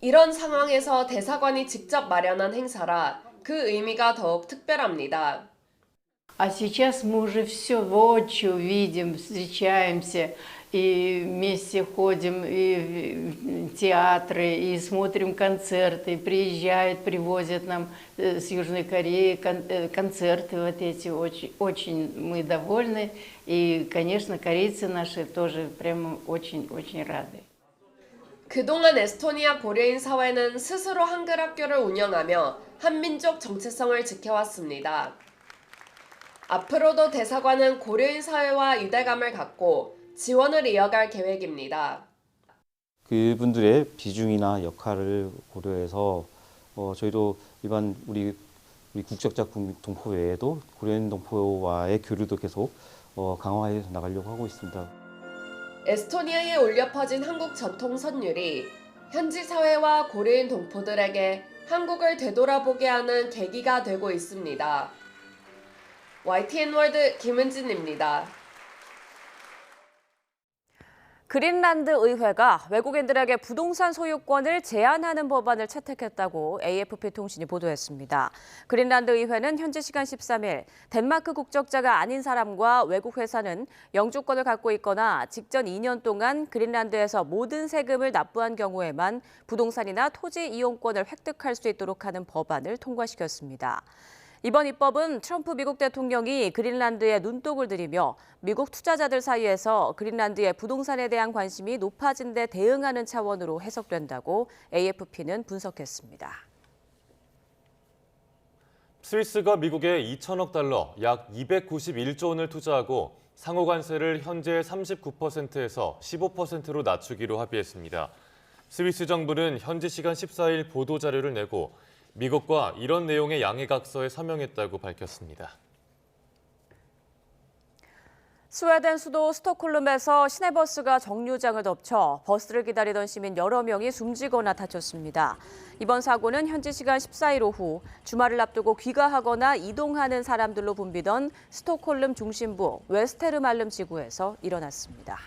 이런 상황에서 대사관이 직접 마련한 행사라 그 의미가 더욱 특별합니다. А сейчас мы уже все воочию видим, встречаемся и вместе ходим и в театры, и смотрим концерты, приезжают, привозят нам с Южной Кореи концерты вот эти, очень мы довольны, и, конечно, корейцы наши тоже прямо очень рады. 그동안 에스토니아 고려인 사회는 스스로 한글 학교를 운영하며 한민족 정체성을 지켜왔습니다. 앞으로도 대사관은 고려인 사회와 유대감을 갖고 지원을 이어갈 계획입니다. 그분들의 비중이나 역할을 고려해서 저희도 일반 우리 국적자 동포 외에도 고려인 동포와의 교류도 계속 강화해 나가려고 하고 있습니다. 에스토니아에 울려 퍼진 한국 전통 선율이 현지 사회와 고려인 동포들에게 한국을 되돌아보게 하는 계기가 되고 있습니다. YTN 월드 김은진입니다. 그린란드 의회가 외국인들에게 부동산 소유권을 제한하는 법안을 채택했다고 AFP 통신이 보도했습니다. 그린란드 의회는 현지 시간 13일 덴마크 국적자가 아닌 사람과 외국 회사는 영주권을 갖고 있거나 직전 2년 동안 그린란드에서 모든 세금을 납부한 경우에만 부동산이나 토지 이용권을 획득할 수 있도록 하는 법안을 통과시켰습니다. 이번 입법은 트럼프 미국 대통령이 그린란드에 눈독을 들이며 미국 투자자들 사이에서 그린란드의 부동산에 대한 관심이 높아진 데 대응하는 차원으로 해석된다고 AFP는 분석했습니다. 스위스가 미국에 2천억 달러, 약 291조 원을 투자하고 상호 관세를 현재 39%에서 15%로 낮추기로 합의했습니다. 스위스 정부는 현지 시간 14일 보도자료를 내고 미국과 이런 내용의 양해각서에 서명했다고 밝혔습니다. 스웨덴 수도 스톡홀름에서 시내버스가 정류장을 덮쳐 버스를 기다리던 시민 여러 명이 숨지거나 다쳤습니다. 이번 사고는 현지 시간 14일 오후 주말을 앞두고 귀가하거나 이동하는 사람들로 붐비던 스톡홀름 중심부 웨스테르말름 지구에서 일어났습니다.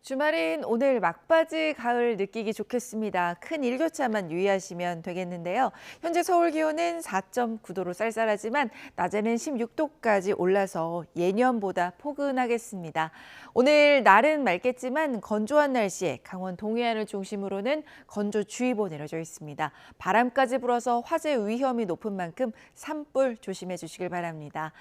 주말인 오늘 막바지 가을 느끼기 좋겠습니다. 큰 일교차만 유의하시면 되겠는데요. 현재 서울 기온은 4.9도로 쌀쌀하지만 낮에는 16도까지 올라서 예년보다 포근하겠습니다. 오늘 날은 맑겠지만 건조한 날씨에 강원 동해안을 중심으로는 건조주의보 내려져 있습니다. 바람까지 불어서 화재 위험이 높은 만큼 산불 조심해 주시길 바랍니다.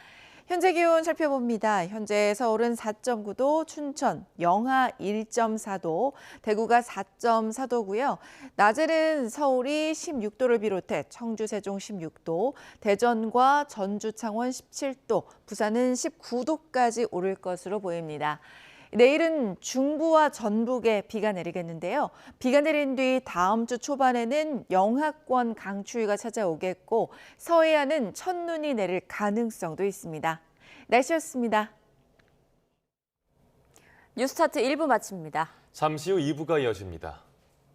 현재 기온 살펴봅니다. 현재 서울은 4.9도, 춘천, 영하 1.4도, 대구가 4.4도고요. 낮에는 서울이 16도를 비롯해 청주, 세종 16도, 대전과 전주, 창원 17도, 부산은 19도까지 오를 것으로 보입니다. 내일은 중부와 전북에 비가 내리겠는데요. 비가 내린 뒤 다음 주 초반에는 영하권 강추위가 찾아오겠고 서해안은 첫눈이 내릴 가능성도 있습니다. 날씨였습니다. 뉴스타트 1부 마칩니다. 잠시 후 2부가 이어집니다.